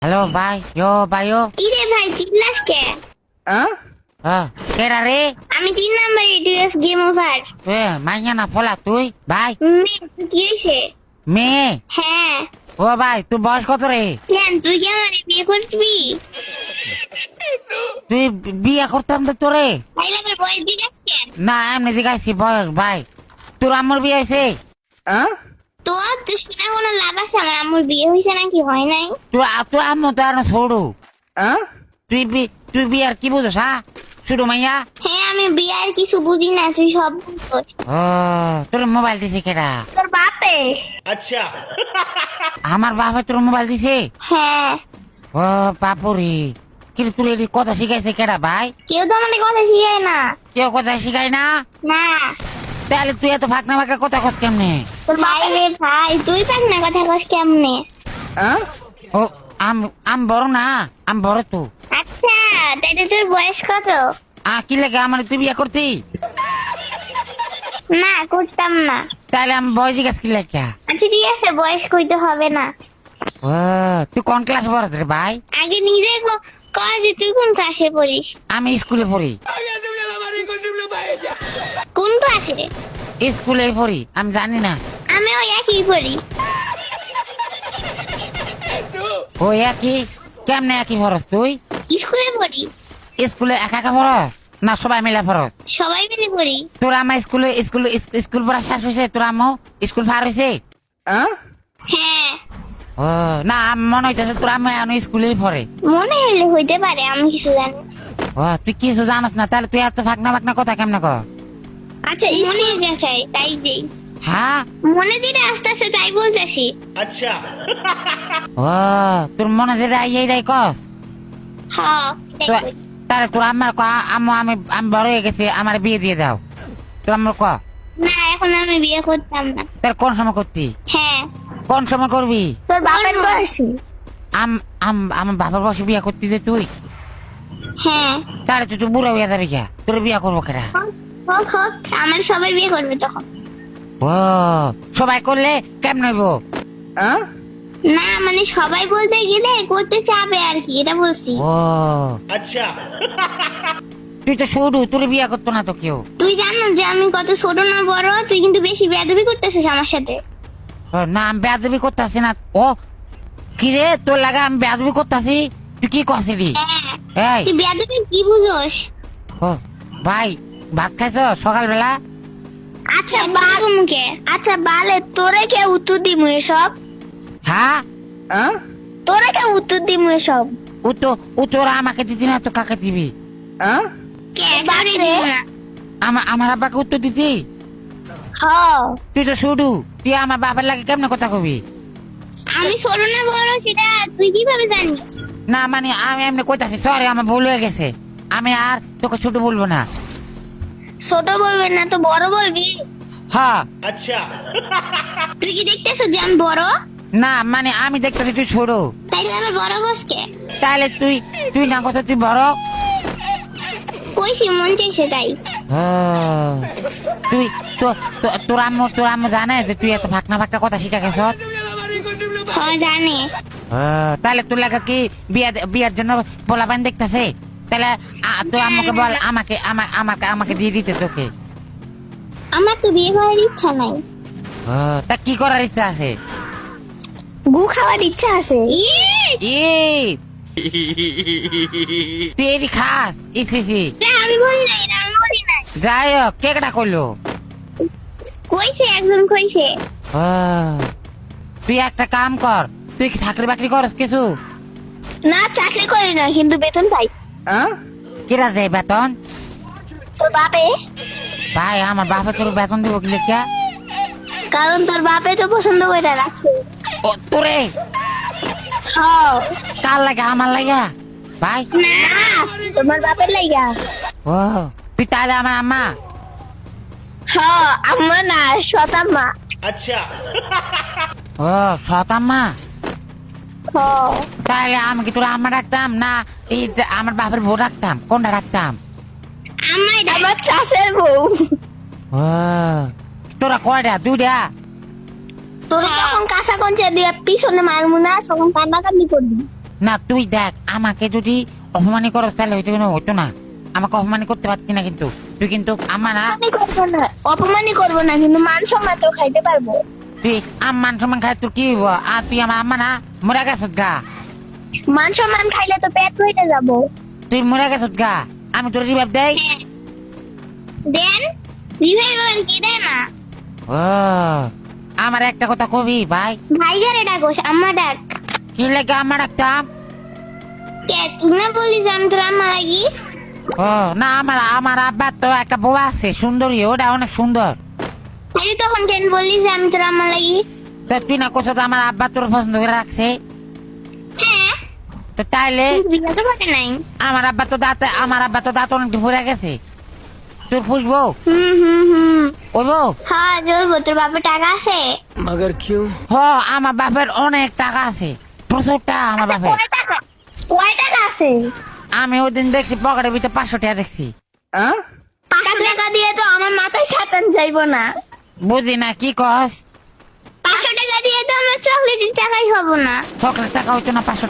Hello ভাই, ভাইও কি রে ভাই চিল্লাস কে? কেরা রে? আমি 3 নাম্বার এডিএফ গেম ওভার। মাইয়া না ফলা তুই ভাই কি হয়েছে? মেয়ে? হ্যাঁ ও ভাই তুই বয়স কত রে? কেন তুই কি আমার বিয়ে করবি? তুই বিয়ে করতাম তো তোরে? তাই লাগে বয়স জিজ্ঞাস কেন? না এমনি জিজ্ঞাসি বয়স ভাই। তোর আম্মুর বিয়ে হয়েছে? তো তুই শুনে কোনো লাভ আছে? আমার আম্মুর বিয়ে হয়েছে নাকি হয় নাই? তোর আম্মু তো আর ছোড়ু। তুই বিয়ার কি বুঝোস হ্যাঁ? ছোট মাইয়া? হ্যাঁ আমি বিয়ার কিছু বুঝি না, তুই সব বুঝছিস। ও তোর মোবাইল দিছে কেডা? তোর বাপে। अच्छा আমার বাবা তোর মোবাইল দিছে? হ্যাঁ ও বাপুরি, কিন্তু তুই এটি কথা শিখাইছে কেডা ভাই? কেউ তো আমাদের কথা শিখায় না। কেউ কথা শিখাই না? না তাহলে তুই এত ফাঁকনা ফাঁকনা কথা কস কেমনে? তোর ভাই রে ভাই, তুই পাস না কথা কস কেমনে? ও আম বড় না, আম বড় তো। আচ্ছা তাইলে তোর বয়স কত? কি লাগে আমার তুই বিয়ে করতি? না করতাম না। তাহলে আমি বয়স জিজ্ঞাসা কি লাগে? আচ্ছা ঠিক আছে, বয়স কইতে হবে না। ও তুই কোন ক্লাস পড়াস রে ভাই? আগে নিজে কয় যে তুই কোন ক্লাসে পড়িস? আমি স্কুলে পড়ি। কোন ক্লাসে? স্কুলে পড়ি, আমি জানি না। আমি ওই একই পড়ি। ও একই? কেমনে একই পড়স তুই? স্কুলে পড়ি। স্কুলে একা একা পড়স না সবাই মিলে পড়স? সবাই মিলে পড়ি। তোর আমার স্কুল পড়া শেষ হয়েছে? তোর আম্মু স্কুল পার হয়েছে? হ্যাঁ ও না মনে হইতেছে তোর আম্মু এখন স্কুলেই পড়ে। মনে হলে হইতে পারে, আমি কিছু জানি না। ও তুই কিছু জানাস না, তাহলে তুই এত ফাঁকনা ফাঁকনা কথা কেমনে কর? আচ্ছা মনে যা চাই তাই দেই। হ্যাঁ মনে যেটা আস্তে আস্তে তাই বলতেছি। अच्छा ও তোর মনে যেটা এইটাই কস? হ্যাঁ তাই কই। তাহলে তোর আম্মার ক আম্মু আমি আমি বড় হয়ে গেছি, আমার বিয়ে দিয়ে দাও। তোর আম্মুর ক না এখন আমি বিয়ে করতাম না। তার কোন সময় করতি? হ্যাঁ কোন সময় করবি? তোর বাপের বয়সী। আমার বাবার বসে বিয়ে করতি যে তুই? হ্যাঁ তাহলে তুই বুড়া হয়ে যাবি কে? তোর বিয়ে করবো কেটা? হোক হোক, আমার সবাই বিয়ে করবে তখন। ও সবাই করলে কেমন হইব? না মানে সবাই বলতে গেলে করতে চাবে আর কি, এটা বলছি। ও अच्छा তুই তো শুরু, তোর বিয়ে করতো না তো কেউ। তুই জানো যে আমি কত ছোট না বড়? তুই কিন্তু বেশি বেয়াদবি করতেছিস আমার সাথে। ও, না আমি বেয়াদবি করতেছি না। ও কি রে তোর লাগা আমি বেয়াদবি করতেছি? তুই কি করছিলি? হ্যাঁ এই তুই বেয়াদবি কি বুঝোস? ও ভাই ভাত খাইছ সকালবেলা? আচ্ছা বাল মুখে। আচ্ছা বালে তোরে কে উত্তর দিমু এসব? হ্যাঁ তোরে কে উত্তর দিমু এসব? ও তোরা আমাকে দিতি না তো কাকে দিবি? কে গাড়ি রে? আমার আব্বাকে উত্তর দিতি? হ্যাঁ তুই তো শুধু, তুই আমার বাবার লাগে কেমনে কথা কবি? আমি ছোট না বড় সেটা তুই কিভাবে জানিস? না মানে আমি এমনি কইতাছি, সরি আমার ভুল হয়ে গেছে। আমি আর তোকে ছোট বলবো না। ছোট বলবি না তো বড় বলবি? হ্যাঁ अच्छा তুই কি দেখতেছ যে আমি বড়? না মানে আমি দেখতেছি তুই ছোট। তাইলে আমি বড় গোসকে তাহলে তুই না কথা তুই বড়। কইছি মন চাইছে তাই। ও, তুই তোর আম্মু জানে যে তুই এত ফাঁকনা ফাঁকনা কথা শিখা গেছ? হ্যাঁ জানে। তাহলে তোর লাগা কি বিয়ার জন্য পোলাপান দেখতেছে? তাহলে তোর আম্মুকে বল আমাকে আমাকে আমাকে দিয়ে দিতে তোকে। আমার তো বিয়ে করার ইচ্ছা নাই। তা কি করার ইচ্ছা আছে? গু খাওয়ার ইচ্ছা আছে। তুই এটি খাস? ইসি আমি বলি নাই, এটা আমি বলি নাই। যাই হোক কেকটা করলো কইছে একজন কইছে। তুই একটা কাম কর, তুই কি চাকরি বাকরি করস কিছু? না চাকরি করি না কিন্তু বেতন পাই। কিরা যায় বেতন? তোর বাপে? ভাই আমার বাপে তোর বেতন দিব কি লেখা? কারণ তোর বাপে তো পছন্দ করে রাখছে। ও তোরে হ্যাঁ কার লাগে? আমার লাগা ভাই? না তোমার বাপের লাইগা। ও তুই তাহলে আমার আম্মা? হ্যাঁ আম্মা না শতাম্মা। अच्छा ও সৎ আম্মা? হ্যাঁ তাহলে আমি কি তোর আম্মা রাখতাম না এই আমার বাপের বউ রাখতাম? কোনটা রাখতাম? আমার চাষের বউ। ও তোরা কয়টা? দুইটা? তোর যখন কাঁচা কঞ্চা দিয়ে পিছনে মারমু না তখন কান্নাকান্নি করবি। না তুই দেখ, আমাকে যদি অপমানি করো তাহলে হয়তো কোনো হতো না। আমাকে অপমানি করতে পারছি না, কিন্তু তুই কিন্তু আমার না, অপমানই করবো না, কিন্তু মান সম্মান তো খাইতে পারবো। তুই মান সম্মান খাই তোর কি হইব? আর তুই আমার আম্মা না, মরে গেছত গা। মান সম্মান খাইলে তো পেট হইতে যাবো। তুই মরে গেছত গা, আমি তোর রিভাইভ দেই। হ্যাঁ। দেন রিভাইভার কি দেয় না? ও আমার একটা কথা কবি ভাই। ভাইগারে ডাকোস, আম্মা ডাক। কি লেগে আম্মা ডাকতাম? কে তুই না বলিস আমি তোর আম্মা লাগি? ও না, আমার আব্বার তো একটা বউ আছে সুন্দরী, ওটা অনেক সুন্দর। তুই তখন কেন বলিস আমি তোর আম্মা লাগি? তো তুই না কোথাও আমার আব্বা তোর পছন্দ করে রাখছে, হ্যাঁ, তো তাইলে কিন্তু বিয়ে তো ঘটে নাই। আমার আব্বা তো দাঁত অনেক ভরে গেছে, তোর ফুসবো হুম ওইবো। হ্যাঁ জলবো, তোর বাপের টাকা আছে? হ আমার বাপের অনেক টাকা আছে, প্রচুর টাকা আমার বাপের। কয় টাকা আছে? আমি ওই দিন দেখছি পকেটের ভিতরে 500 টাকা দেখছি। 500 টাকা দিয়ে তো আমার মাথায় সাতান যাইবো না। বুঝি না কি কস? 500 টাকা দিয়ে তো আমার চকলেটের টাকাই হবো না। চকলেট টাকা হইতো না 500 টাকা।